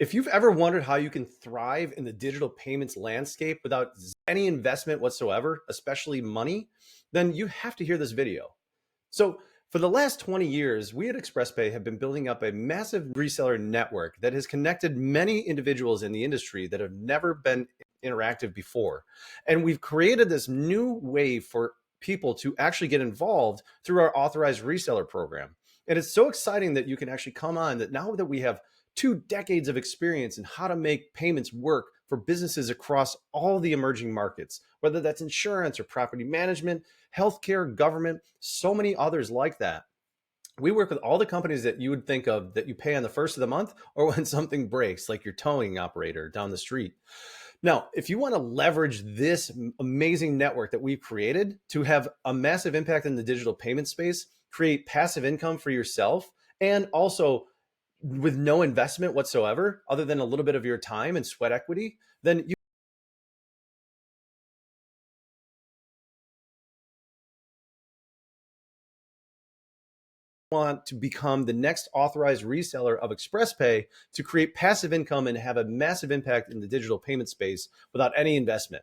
If you've ever wondered how you can thrive in the digital payments landscape without any investment whatsoever, especially money, then you have to hear this video. So, for the last 20 years, we at XpressPay have been building up a massive reseller network that has connected many individuals in the industry that have never been interactive before. And we've created this new way for people to actually get involved through our authorized reseller program. And it's so exciting that you can actually come on that now that we have 2 decades of experience in how to make payments work for businesses across all the emerging markets, whether that's insurance or property management, healthcare, government, so many others like that. We work with all the companies that you would think of that you pay on the first of the month or when something breaks, like your towing operator down the street. Now, if you want to leverage this amazing network that we've created to have a massive impact in the digital payment space, create passive income for yourself, and also with no investment whatsoever, other than a little bit of your time and sweat equity, then you want to become the next authorized reseller of XpressPay to create passive income and have a massive impact in the digital payment space without any investment.